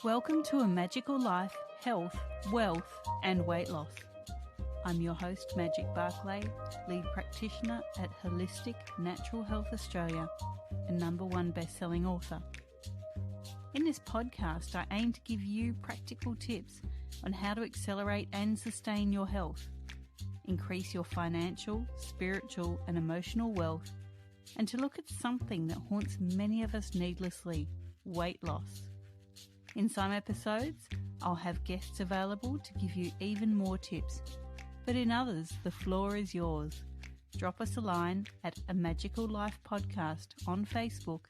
Welcome to A Magical Life, Health, Wealth and Weight Loss. I'm your host, Magic BARCLAY, lead practitioner at Holistic Natural Health Australia and #1 best-selling author. In this podcast, I aim to give you practical tips on how to accelerate and sustain your health, increase your financial, spiritual and emotional wealth, and to look at something that haunts many of us needlessly, weight loss. In some episodes, I'll have guests available to give you even more tips, but in others, the floor is yours. Drop us a line at A Magical Life Podcast on Facebook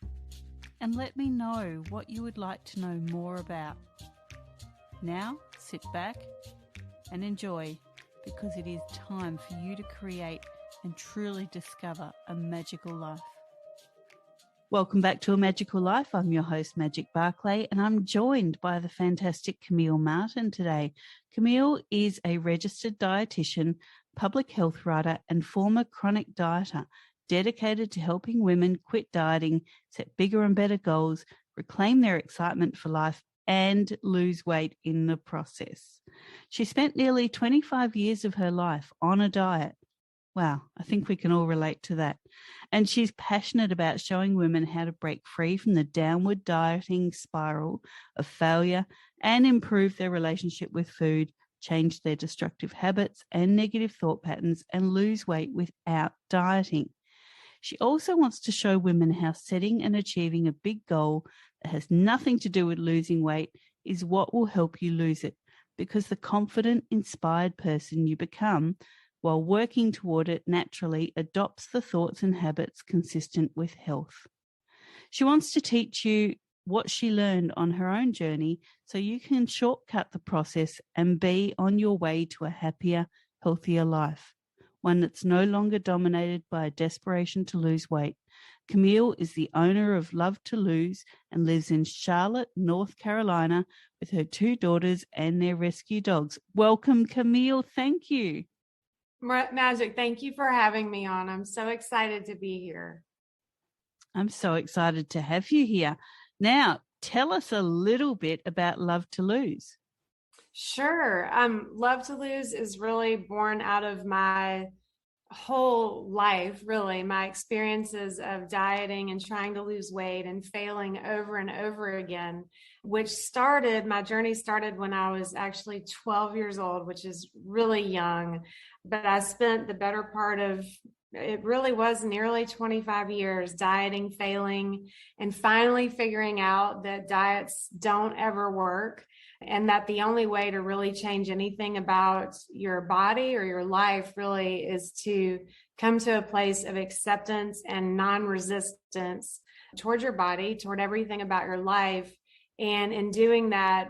and let me know what you would like to know more about. Now, sit back and enjoy, because it is time for you to create and truly discover a magical life. Welcome back to A Magical Life. I'm your host, Magic BARCLAY, and I'm joined by the fantastic Camille Martin today. Camille is a registered dietitian, public health writer, and former chronic dieter dedicated to helping women quit dieting, set bigger and better goals, reclaim their excitement for life, and lose weight in the process. She spent nearly 25 years of her life on a diet. Wow, I think we can all relate to that. And she's passionate about showing women how to break free from the downward dieting spiral of failure and improve their relationship with food, change their destructive habits and negative thought patterns, and lose weight without dieting. She also wants to show women how setting and achieving a big goal that has nothing to do with losing weight is what will help you lose it, because the confident, inspired person you become while working toward it naturally adopts the thoughts and habits consistent with health. She wants to teach you what she learned on her own journey so you can shortcut the process and be on your way to a happier, healthier life, one that's no longer dominated by a desperation to lose weight. Camille is the owner of Love to Lose and lives in Charlotte, North Carolina with her 2 daughters and their rescue dogs. Welcome, Camille. Thank you. Magic, thank you for having me on. I'm so excited to be here. I'm so excited to have you here. Now, tell us a little bit about Love to Lose. Sure. Love to Lose is really born out of my whole life, really, my experiences of dieting and trying to lose weight and failing over and over again, my journey started when I was actually 12 years old, which is really young. But I spent the better part of, it really was nearly 25 years dieting, failing, and finally figuring out that diets don't ever work, and that the only way to really change anything about your body or your life really is to come to a place of acceptance and non-resistance toward your body, toward everything about your life. And in doing that,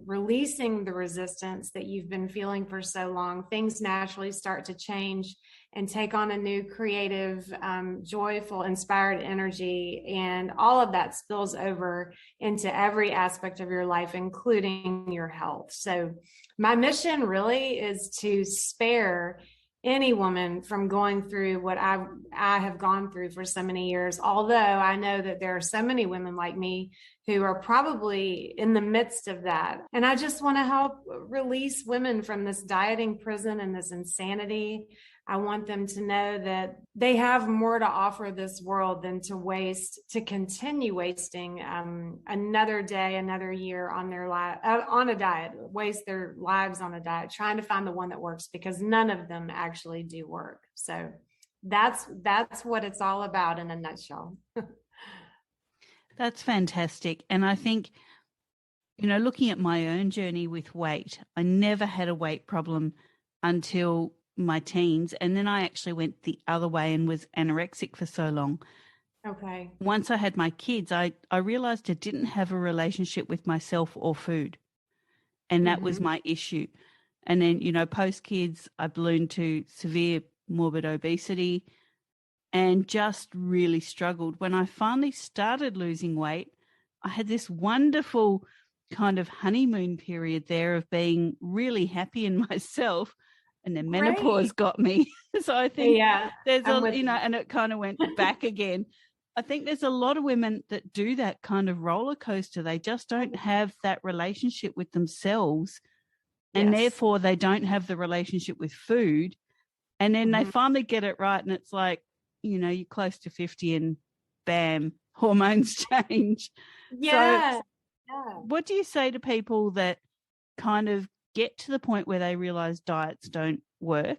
releasing the resistance that you've been feeling for so long, things naturally start to change and take on a new creative, joyful, inspired energy. And all of that spills over into every aspect of your life, including your health. So my mission really is to spare any woman from going through what I have gone through for so many years. Although I know that there are so many women like me who are probably in the midst of that. And I just want to help release women from this dieting prison and this insanity. I want them to know that they have more to offer this world than to continue wasting another day, another year on their on a diet, waste their lives on a diet, trying to find the one that works, because none of them actually do work. So that's what it's all about in a nutshell. That's fantastic. And I think, looking at my own journey with weight, I never had a weight problem until my teens. And then I actually went the other way and was anorexic for so long. Okay. Once I had my kids, I realized I didn't have a relationship with myself or food. And that was my issue. And then, post kids, I ballooned to severe morbid obesity and just really struggled. When I finally started losing weight, I had this wonderful kind of honeymoon period there of being really happy in myself. And then menopause got me. So I think there's and it kind of went back again. I think there's a lot of women that do that kind of roller coaster. They just don't have that relationship with themselves, and therefore they don't have the relationship with food. And then they finally get it right, and it's like, you're close to 50 and bam, hormones change. Yeah. So what do you say to people that kind of get to the point where they realize diets don't work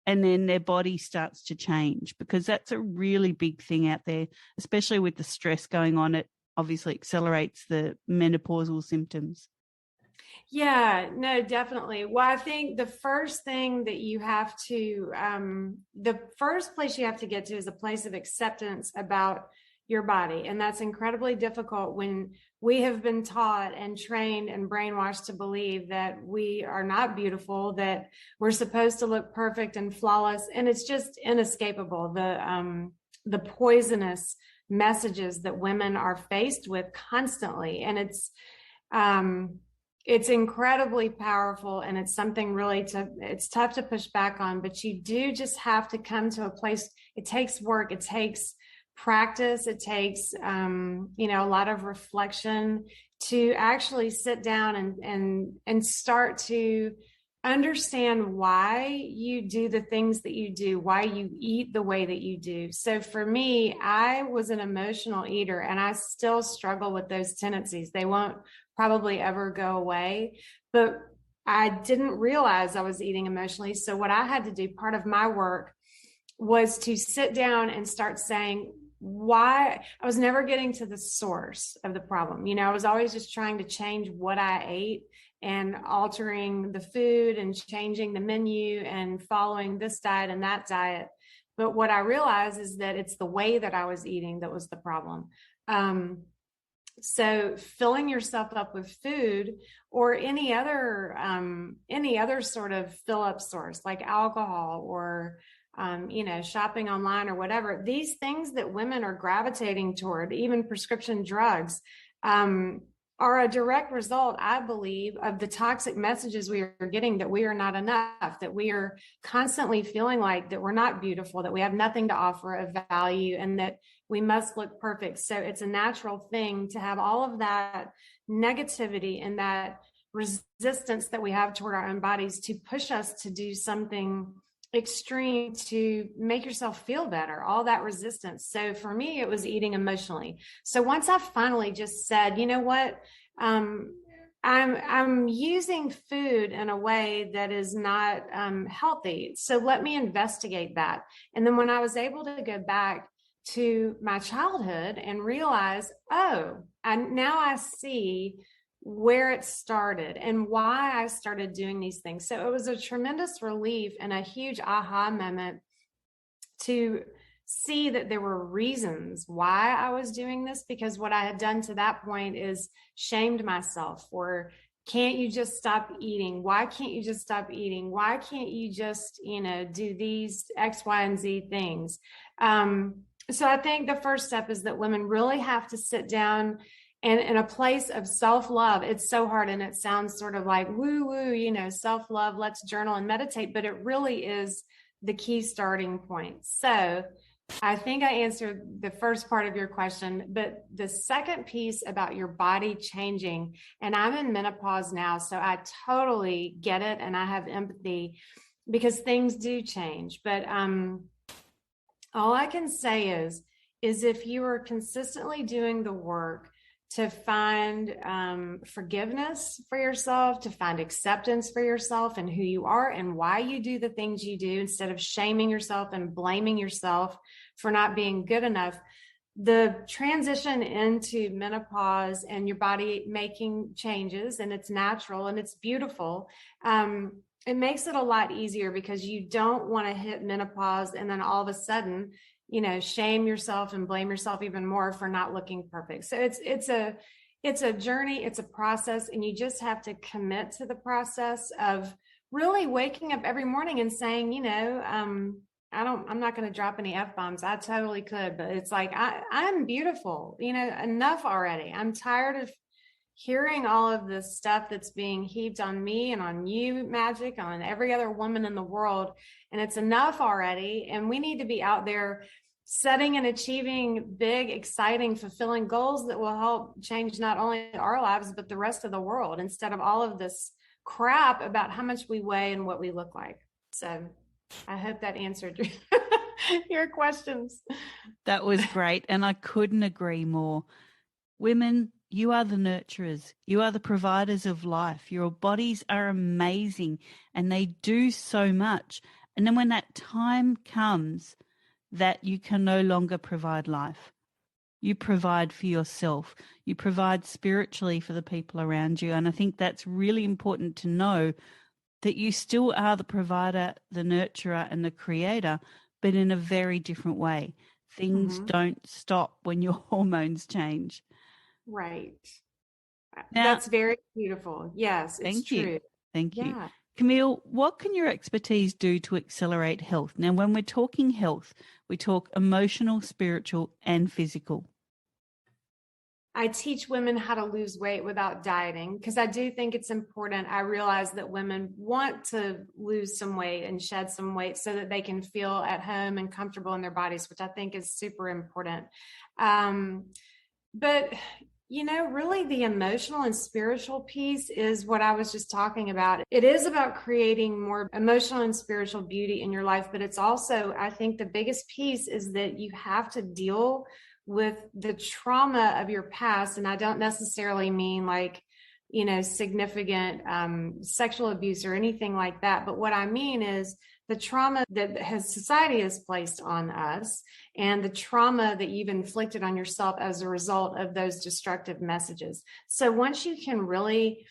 and then their body starts to change? Because that's a really big thing out there, especially with the stress going on. It obviously accelerates the menopausal symptoms. Yeah, no, definitely. Well, I think the first thing that you have to, the first place you have to get to is a place of acceptance about your body. And that's incredibly difficult when we have been taught and trained and brainwashed to believe that we are not beautiful, that we're supposed to look perfect and flawless. And it's just inescapable. The poisonous messages that women are faced with constantly. And it's incredibly powerful, and it's something really it's tough to push back on, but you do just have to come to a place. It takes work. It takes practice. It takes, a lot of reflection to actually sit down and start to understand why you do the things that you do, why you eat the way that you do. So for me, I was an emotional eater, and I still struggle with those tendencies. They won't probably ever go away, but I didn't realize I was eating emotionally. So what I had to do, part of my work, was to sit down and start saying why. I was never getting to the source of the problem. I was always just trying to change what I ate and altering the food and changing the menu and following this diet and that diet. But what I realized is that it's the way that I was eating that was the problem. So filling yourself up with food or any other sort of fill up source like alcohol or, shopping online or whatever, these things that women are gravitating toward, even prescription drugs, are a direct result, I believe, of the toxic messages we are getting that we are not enough, that we are constantly feeling like that we're not beautiful, that we have nothing to offer of value, and that we must look perfect. So it's a natural thing to have all of that negativity and that resistance that we have toward our own bodies to push us to do something extreme to make yourself feel better, all that resistance. So for me, it was eating emotionally. So once I finally just said, you know what, I'm using food in a way that is not healthy. So let me investigate that. And then when I was able to go back to my childhood and realize, now I see where it started and why I started doing these things. So it was a tremendous relief and a huge aha moment to see that there were reasons why I was doing this, because what I had done to that point is shamed myself for, can't you just stop eating? Why can't you just stop eating? Why can't you just, do these X, Y, and Z things? So I think the first step is that women really have to sit down and in a place of self-love. It's so hard, and it sounds sort of like woo-woo, self-love, let's journal and meditate, but it really is the key starting point. So I think I answered the first part of your question, but the second piece about your body changing, and I'm in menopause now, so I totally get it, and I have empathy because things do change. But all I can say is if you are consistently doing the work to find forgiveness for yourself, to find acceptance for yourself and who you are and why you do the things you do, instead of shaming yourself and blaming yourself for not being good enough, the transition into menopause and your body making changes, and it's natural and it's beautiful. It makes it a lot easier because you don't want to hit menopause and then all of a sudden, shame yourself and blame yourself even more for not looking perfect. So it's a journey, it's a process, and you just have to commit to the process of really waking up every morning and saying, I'm not going to drop any F-bombs. I totally could, but it's like, I'm beautiful, enough already. I'm tired of hearing all of this stuff that's being heaped on me and on you, Magic, on every other woman in the world. And it's enough already. And we need to be out there setting and achieving big, exciting, fulfilling goals that will help change not only our lives, but the rest of the world, instead of all of this crap about how much we weigh and what we look like. So I hope that answered your questions. That was great. And I couldn't agree more. Women, you are the nurturers. You are the providers of life. Your bodies are amazing and they do so much. And then when that time comes that you can no longer provide life, you provide for yourself. You provide spiritually for the people around you. And I think that's really important to know, that you still are the provider, the nurturer, and the creator, but in a very different way. Things don't stop when your hormones change. Right. Now, that's very beautiful. Yes, it's true. Thank you. Camille, what can your expertise do to accelerate health? Now, when we're talking health, we talk emotional, spiritual, and physical. I teach women how to lose weight without dieting, because I do think it's important. I realize that women want to lose some weight and shed some weight so that they can feel at home and comfortable in their bodies, which I think is super important. But really the emotional and spiritual piece is what I was just talking about. It is about creating more emotional and spiritual beauty in your life, but it's also, I think the biggest piece is that you have to deal with the trauma of your past. And I don't necessarily mean like, significant sexual abuse or anything like that. But what I mean is the trauma that society has placed on us, and the trauma that you've inflicted on yourself as a result of those destructive messages. So once you can really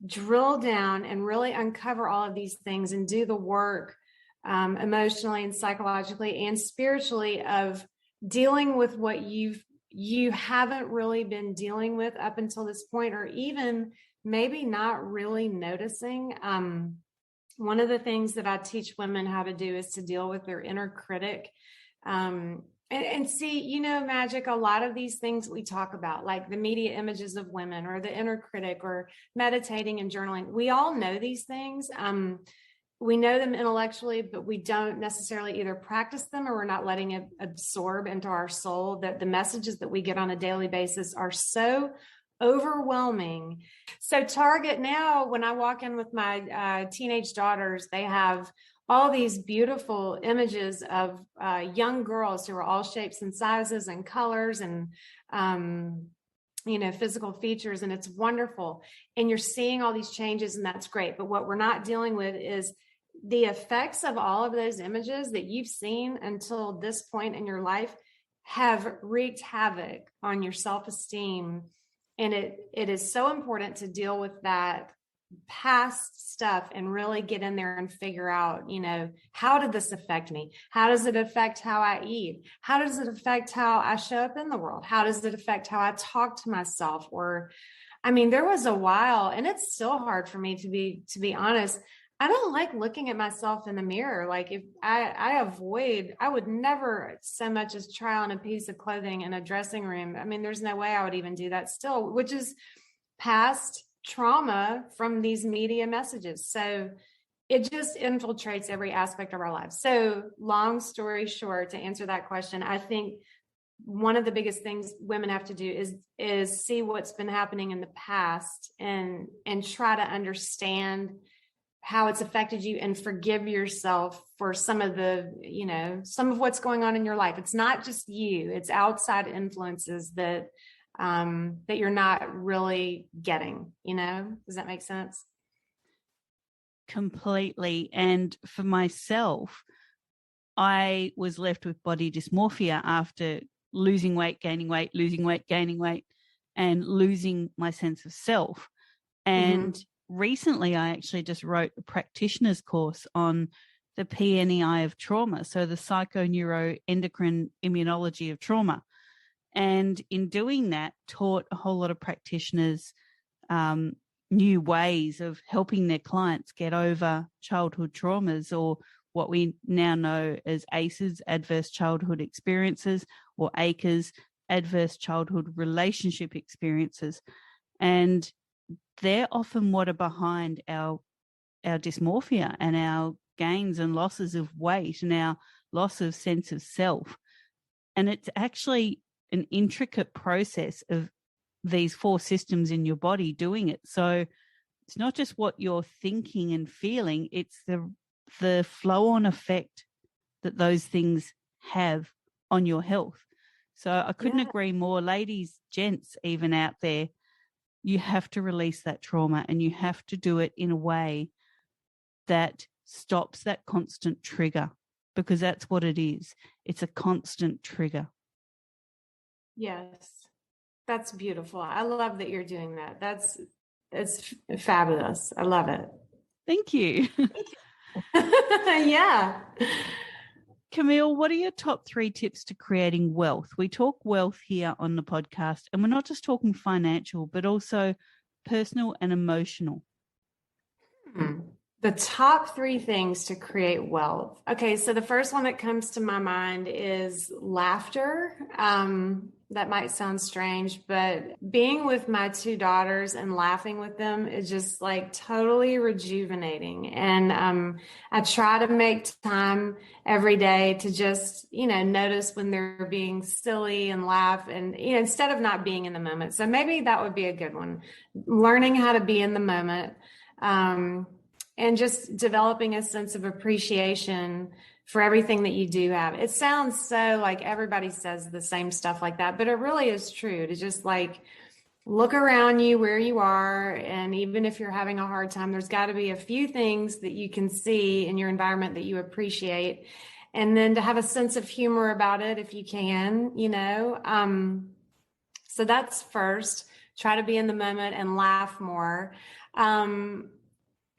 drill down and really uncover all of these things and do the work emotionally and psychologically and spiritually of dealing with what you haven't really been dealing with up until this point, or even maybe not really noticing. One of the things that I teach women how to do is to deal with their inner critic. And see, Magic, a lot of these things we talk about, like the media images of women or the inner critic or meditating and journaling, we all know these things. We know them intellectually, but we don't necessarily either practice them or we're not letting it absorb into our soul. That the messages that we get on a daily basis are so overwhelming. So Target now, when I walk in with my teenage daughters, they have all these beautiful images of young girls who are all shapes and sizes and colors and physical features, and it's wonderful. And you're seeing all these changes, and that's great. But what we're not dealing with is the effects of all of those images that you've seen until this point in your life have wreaked havoc on your self-esteem. And it is so important to deal with that past stuff and really get in there and figure out, how did this affect me? How does it affect how I eat? How does it affect how I show up in the world? How does it affect how I talk to myself? Or, there was a while, and it's still hard for me to be honest. I don't like looking at myself in the mirror. Like if I would never so much as try on a piece of clothing in a dressing room. There's no way I would even do that still, which is past trauma from these media messages. So it just infiltrates every aspect of our lives. So long story short, to answer that question, I think one of the biggest things women have to do is see what's been happening in the past and try to understand how it's affected you and forgive yourself for some of what's going on in your life. It's not just you, it's outside influences that you're not really getting, does that make sense? Completely. And for myself, I was left with body dysmorphia after losing weight, gaining weight, losing weight, gaining weight, and losing my sense of self. And recently I actually just wrote a practitioner's course on the PNEI of trauma, so the psychoneuroendocrine immunology of trauma. And in doing that, taught a whole lot of practitioners new ways of helping their clients get over childhood traumas, or what we now know as ACEs, adverse childhood experiences, or ACEs, adverse childhood relationship experiences. And they're often what are behind our dysmorphia and our gains and losses of weight and our loss of sense of self. And it's actually an intricate process of these 4 systems in your body doing it. So it's not just what you're thinking and feeling, it's the flow-on effect that those things have on your health. So I couldn't agree more. Ladies, gents, even out there, you have to release that trauma, and you have to do it in a way that stops that constant trigger, because that's what it is. It's a constant trigger. Yes. That's beautiful. I love that you're doing that. It's fabulous. I love it. Thank you. Yeah. Camille, what are your top 3 tips to creating wealth? We talk wealth here on the podcast, and we're not just talking financial, but also personal and emotional. The top 3 things to create wealth. Okay, so the first one that comes to my mind is laughter. That might sound strange, but being with my 2 daughters and laughing with them is just like totally rejuvenating. And I try to make time every day to just, notice when they're being silly and laugh, and, instead of not being in the moment. So maybe that would be a good one. Learning how to be in the moment. And just developing a sense of appreciation for everything that you do have. It sounds so like everybody says the same stuff like that, but it really is true to just like look around you where you are. And even if you're having a hard time, there's got to be a few things that you can see in your environment that you appreciate. And then to have a sense of humor about it, if you can, So that's first. Try to be in the moment and laugh more.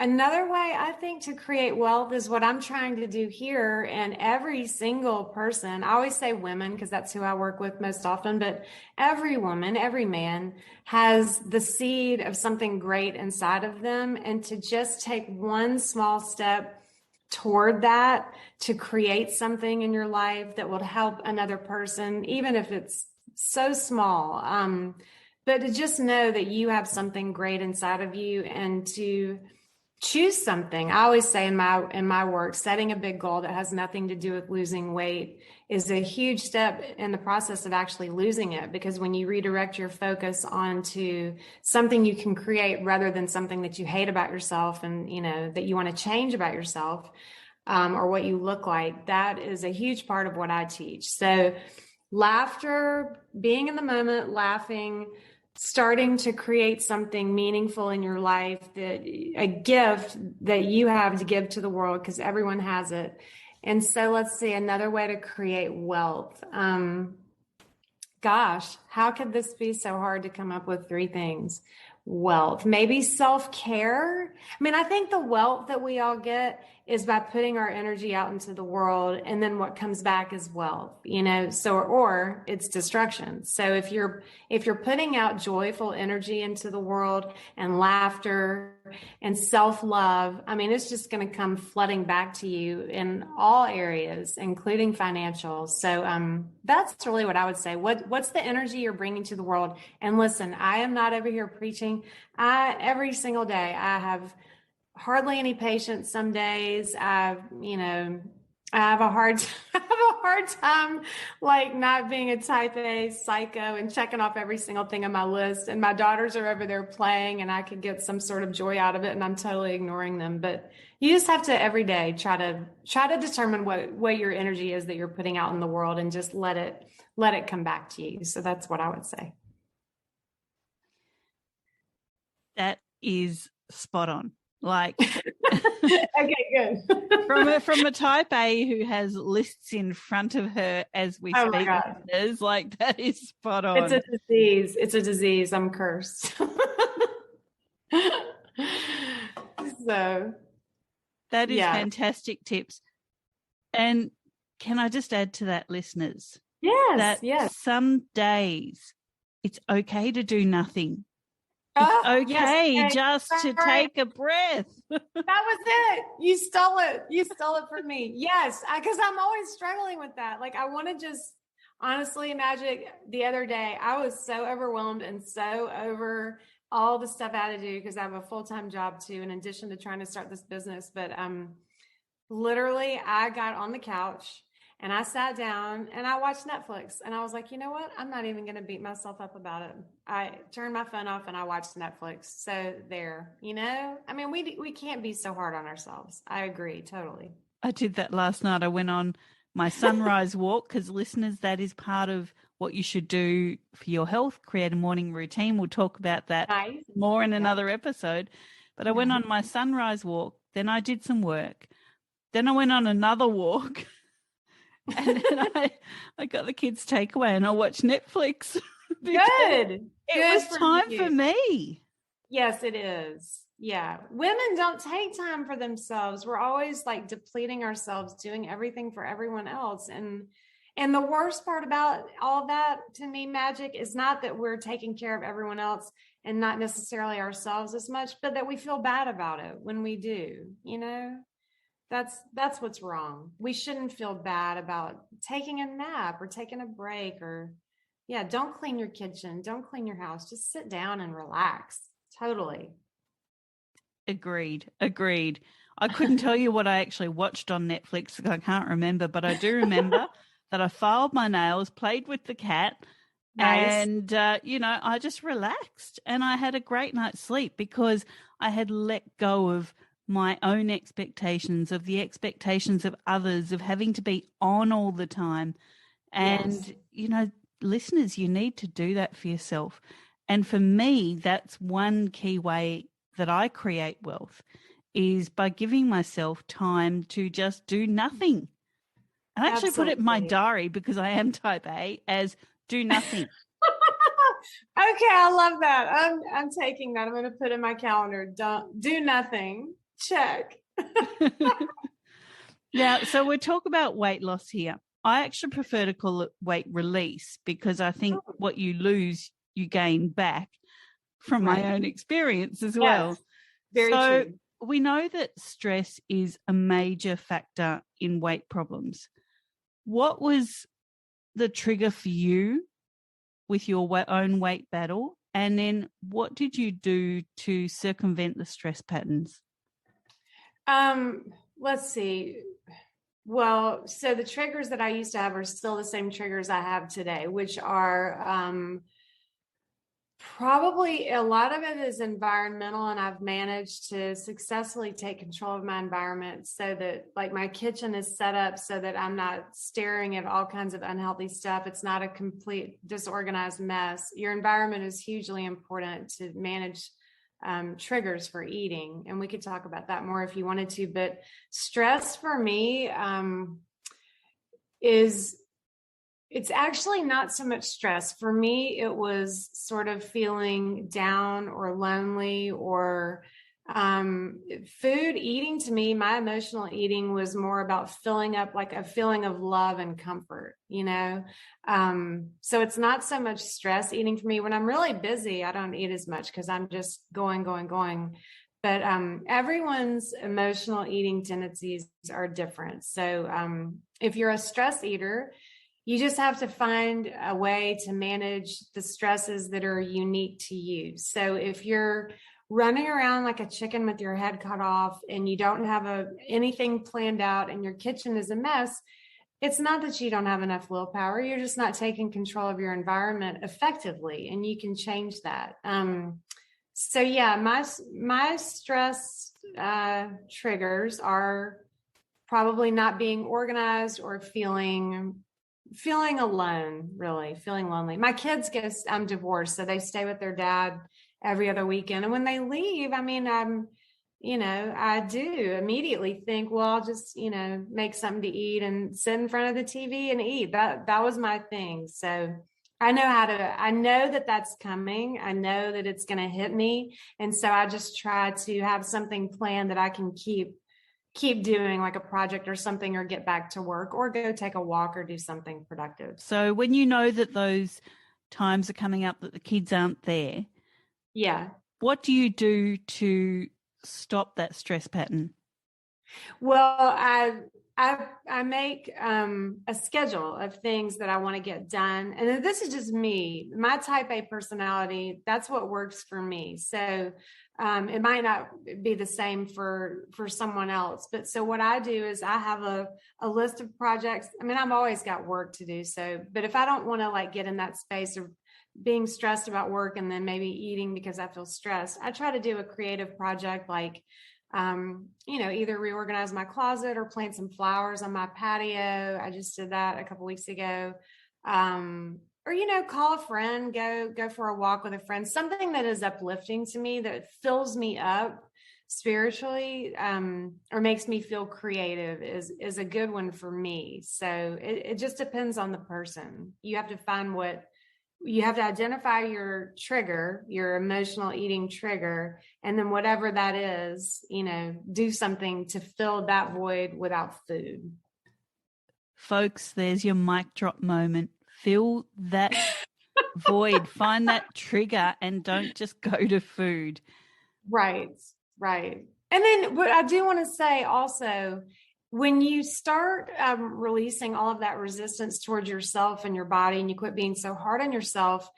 Another way I think to create wealth is what I'm trying to do here. And every single person, I always say women because that's who I work with most often, but every woman, every man has the seed of something great inside of them. And to just take one small step toward that to create something in your life that will help another person, even if it's so small. But to just know that you have something great inside of you, and to choose something. I always say in my work, setting a big goal that has nothing to do with losing weight is a huge step in the process of actually losing it. Because when you redirect your focus onto something you can create rather than something that you hate about yourself and, that you want to change about yourself, or what you look like, that is a huge part of what I teach. So laughter, being in the moment, laughing, starting to create something meaningful in your life, that a gift that you have to give to the world, because everyone has it. And so let's see, another way to create wealth. Gosh, how could this be so hard to come up with 3 things? Wealth, maybe self-care. I think the wealth that we all get is by putting our energy out into the world, and then what comes back is wealth, or it's destruction. So if you're putting out joyful energy into the world and laughter and self-love, it's just going to come flooding back to you in all areas, including financial. So that's really what I would say. What's the energy you're bringing to the world? And listen, I am not over here preaching. Every single day I have hardly any patience. Some days I have a hard time like not being a type A psycho and checking off every single thing on my list. And my daughters are over there playing and I could get some sort of joy out of it, and I'm totally ignoring them. But you just have to every day try to determine what your energy is that you're putting out in the world, and just let it come back to you. So that's what I would say. That is spot on. Like, okay, good. from a type A who has lists in front of her as we speak, listeners, like, that is spot on. It's a disease. It's a disease. I'm cursed. So that is fantastic tips. And can I just add to that, listeners? Yes. Some days it's okay to do nothing. It's okay just to take a breath. That was it. You stole it. You stole it from me. Yes, because I'm always struggling with that. Like, I want to just honestly, Magic, the other day, I was so overwhelmed and so over all the stuff I had to do, because I have a full-time job too, in addition to trying to start this business. But literally, I got on the couch And I sat down and I watched Netflix, and I was like, you know what? I'm not even going to beat myself up about it. I turned my phone off and I watched Netflix. So there, I mean, we can't be so hard on ourselves. I agree. Totally. I did that last night. I went on my sunrise walk because, listeners, that is part of what you should do for your health. Create a morning routine. We'll talk about that Nice. more in another episode. But I went on my sunrise walk. Then I did some work. Then I went on another walk. And then I got the kids' takeaway and I watched Netflix. Good. It was time for me. Yes, it is. Yeah. Women don't take time for themselves. We're always like depleting ourselves, doing everything for everyone else. And the worst part about all that to me, Magic, is not that we're taking care of everyone else and not necessarily ourselves as much, but that we feel bad about it when we do, That's what's wrong. We shouldn't feel bad about taking a nap or taking a break don't clean your kitchen. Don't clean your house. Just sit down and relax. Totally. Agreed. I couldn't tell you what I actually watched on Netflix because I can't remember, but I do remember that I filed my nails, played with the cat, Nice. and, I just relaxed and I had a great night's sleep because I had let go of my own expectations, of the expectations of others, of having to be on all the time. And, listeners, you need to do that for yourself. And for me, that's one key way that I create wealth is by giving myself time to just do nothing. And I actually put it in my diary because I am type A as do nothing. Okay, I love that. I'm taking that. I'm going to put in my calendar. Don't do nothing. Check. Now, so we'll talk about weight loss here. I actually prefer to call it weight release because I think what you lose, you gain back from my own experience as well. Very true. We know that stress is a major factor in weight problems. What was the trigger for you with your own weight battle? And then what did you do to circumvent the stress patterns? Let's see. Well, so the triggers that I used to have are still the same triggers I have today, which are probably a lot of it is environmental, and I've managed to successfully take control of my environment so that like my kitchen is set up so that I'm not staring at all kinds of unhealthy stuff. It's not a complete disorganized mess. Your environment is hugely important to manage triggers for eating. And we could talk about that more if you wanted to, but stress for me it's actually not so much stress. For me, it was sort of feeling down or lonely or food eating. To me, my emotional eating was more about filling up like a feeling of love and comfort, so it's not so much stress eating for me. When I'm really busy, I don't eat as much because I'm just going. But everyone's emotional eating tendencies are different. So if you're a stress eater, you just have to find a way to manage the stresses that are unique to you. So if you're running around like a chicken with your head cut off and you don't have anything planned out and your kitchen is a mess, it's not that you don't have enough willpower. You're just not taking control of your environment effectively, and you can change that. So yeah, my stress triggers are probably not being organized or feeling alone, really feeling lonely. My kids I'm divorced, so they stay with their dad every other weekend. And when they leave, I mean, I do immediately think, well, I'll just, make something to eat and sit in front of the TV and eat. That was my thing. So I know that that's coming. I know that it's going to hit me. And so I just try to have something planned that I can keep doing, like a project or something, or get back to work or go take a walk or do something productive. So when you know that those times are coming up that the kids aren't there, what do you do to stop that stress pattern? Well, I I make a schedule of things that I want to get done. And this is just me, my type A personality. That's what works for me. So it might not be the same for someone else. But so what I do is I have a list of projects. I mean, I've always got work to do. So, but if I don't want to like get in that space of being stressed about work and then maybe eating because I feel stressed, I try to do a creative project like either reorganize my closet or plant some flowers on my patio. I just did that a couple weeks ago. Or, call a friend, go for a walk with a friend, something that is uplifting to me, that fills me up spiritually, or makes me feel creative is a good one for me. So it just depends on the person. You have to find you have to identify your trigger, your emotional eating trigger, and then whatever that is, do something to fill that void without food. Folks, there's your mic drop moment. Fill that void, find that trigger, and don't just go to food. Right. And then what I do want to say also, when you start releasing all of that resistance towards yourself and your body, and you quit being so hard on yourself.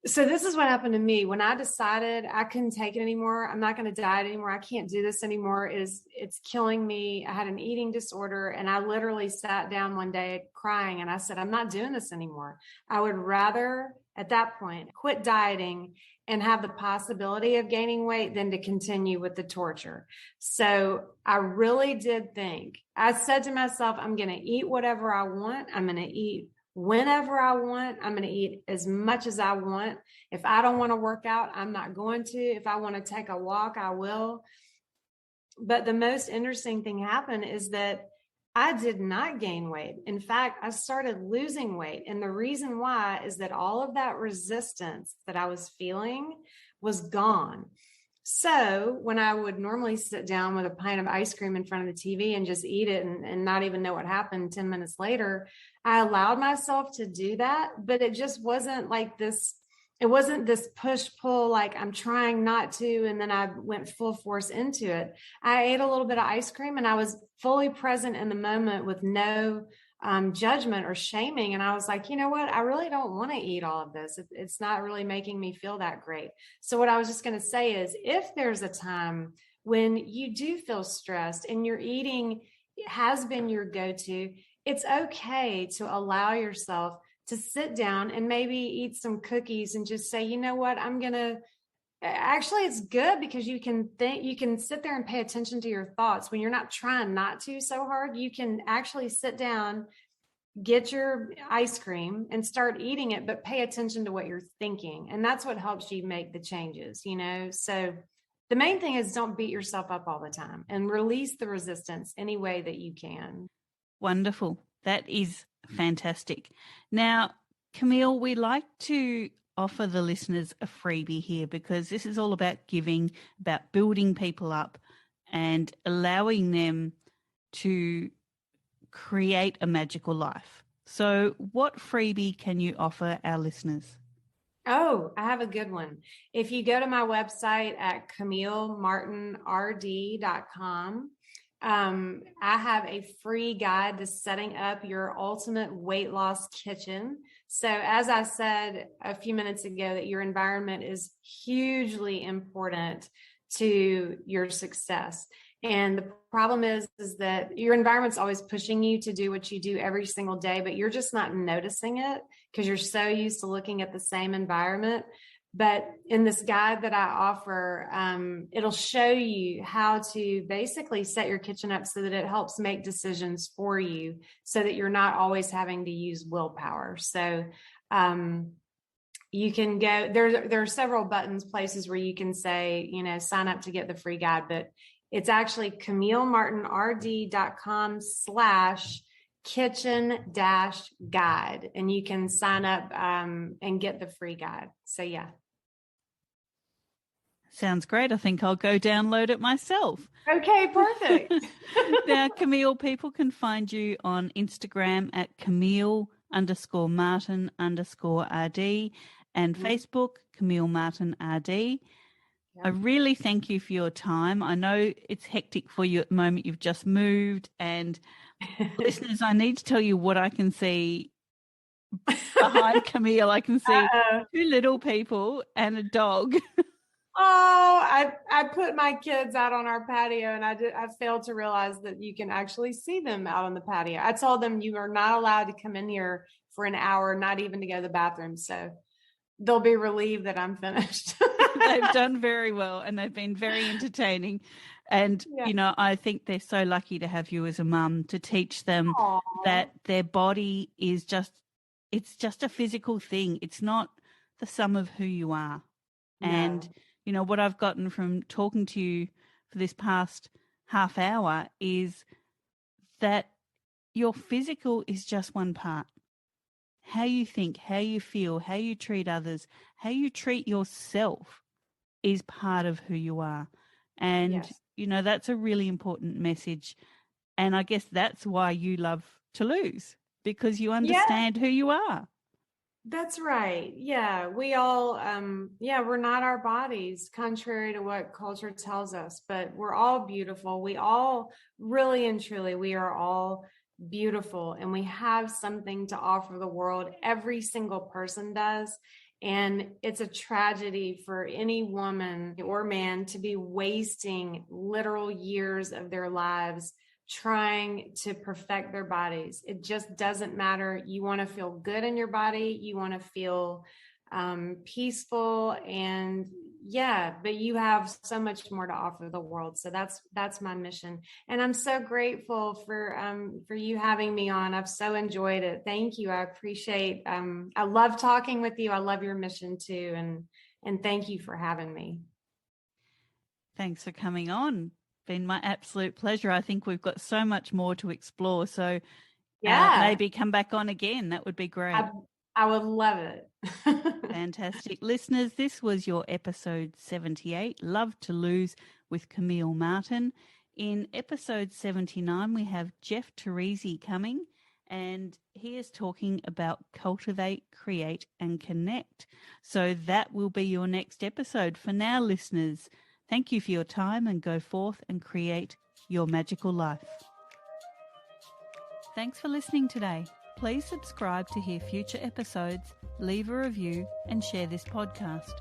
So this is what happened to me when I decided I couldn't take it anymore. I'm not going to diet anymore. I can't do this anymore. It's killing me. I had an eating disorder, and I literally sat down one day crying, and I said, I'm not doing this anymore. I would rather at that point quit dieting and have the possibility of gaining weight than to continue with the torture. So I really did think, I said to myself, I'm going to eat whatever I want. I'm going to eat whenever I want. I'm going to eat as much as I want. If I don't want to work out, I'm not going to. If I want to take a walk, I will. But the most interesting thing happened is that I did not gain weight. In fact, I started losing weight. And the reason why is that all of that resistance that I was feeling was gone. So when I would normally sit down with a pint of ice cream in front of the TV and just eat it and not even know what happened 10 minutes later, I allowed myself to do that, but it just wasn't like this. It wasn't this push pull, like I'm trying not to. And then I went full force into it. I ate a little bit of ice cream and I was fully present in the moment with no judgment or shaming. And I was like, you know what? I really don't want to eat all of this. It's not really making me feel that great. So what I was just going to say is, if there's a time when you do feel stressed and your eating has been your go-to, it's okay to allow yourself to sit down and maybe eat some cookies and just say, you know what, actually it's good because you can sit there and pay attention to your thoughts when you're not trying not to so hard. You can actually sit down, get your ice cream and start eating it, but pay attention to what you're thinking. And that's what helps you make the changes, So the main thing is, don't beat yourself up all the time and release the resistance any way that you can. Wonderful. That is fantastic. Now, Camille, we like to offer the listeners a freebie here because this is all about giving, about building people up and allowing them to create a magical life. So what freebie can you offer our listeners? Oh, I have a good one. If you go to my website at CamilleMartinRD.com, I have a free guide to setting up your ultimate weight loss kitchen. So as I said a few minutes ago, that your environment is hugely important to your success. And the problem is that your environment's always pushing you to do what you do every single day, but you're just not noticing it because you're so used to looking at the same environment. But in this guide that I offer, it'll show you how to basically set your kitchen up so that it helps make decisions for you so that you're not always having to use willpower. So you can go, there are several buttons, places where you can say, sign up to get the free guide, but it's actually CamilleMartinRD.com/kitchen-guide. And you can sign up and get the free guide. So yeah. Sounds great. I think I'll go download it myself. Okay, perfect. Now, Camille, people can find you on Instagram at Camille_Martin_RD and Facebook, Camille Martin RD. I really thank you for your time. I know it's hectic for you at the moment. You've just moved and Listeners, I need to tell you what I can see behind Camille. I can see two little people and a dog. Oh, I put my kids out on our patio, and I failed to realize that you can actually see them out on the patio. I told them you are not allowed to come in here for an hour, not even to go to the bathroom. So they'll be relieved that I'm finished. They've done very well, and they've been very entertaining. And, I think they're so lucky to have you as a mum to teach them that their body is it's just a physical thing. It's not the sum of who you are. No. And, what I've gotten from talking to you for this past half hour is that your physical is just one part. How you think, how you feel, how you treat others, how you treat yourself is part of who you are. And, that's a really important message. And I guess that's why you love to lose, because you understand who you are. That's right. Yeah. We all, we're not our bodies, contrary to what culture tells us, but we're all beautiful. We all really and truly, we are all beautiful, and we have something to offer the world. Every single person does. And it's a tragedy for any woman or man to be wasting literal years of their lives trying to perfect their bodies. It just doesn't matter. You want to feel good in your body. You want to feel peaceful, and but you have so much more to offer the world. So that's my mission. And I'm so grateful for you having me on. I've so enjoyed it. Thank you. I appreciate, I love talking with you. I love your mission too. And thank you for having me. Thanks for coming on. Been my absolute pleasure. I think we've got so much more to explore. So maybe come back on again. That would be great. I would love it. Fantastic. Listeners, this was your episode 78, Love to Lose with Camille Martin. In episode 79, we have Jeff Teresi coming, and he is talking about cultivate, create, and connect. So that will be your next episode. For now, listeners, thank you for your time, and go forth and create your magical life. Thanks for listening today. Please subscribe to hear future episodes, leave a review, and share this podcast.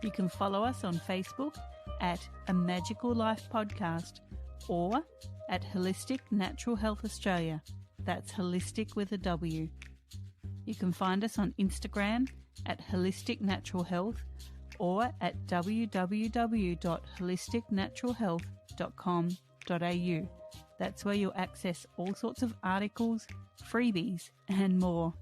You can follow us on Facebook at A Magical Life Podcast or at Holistic Natural Health Australia. That's holistic with a W. You can find us on Instagram at Holistic Natural Health or at www.holisticnaturalhealth.com.au. That's where you'll access all sorts of articles, freebies, and more.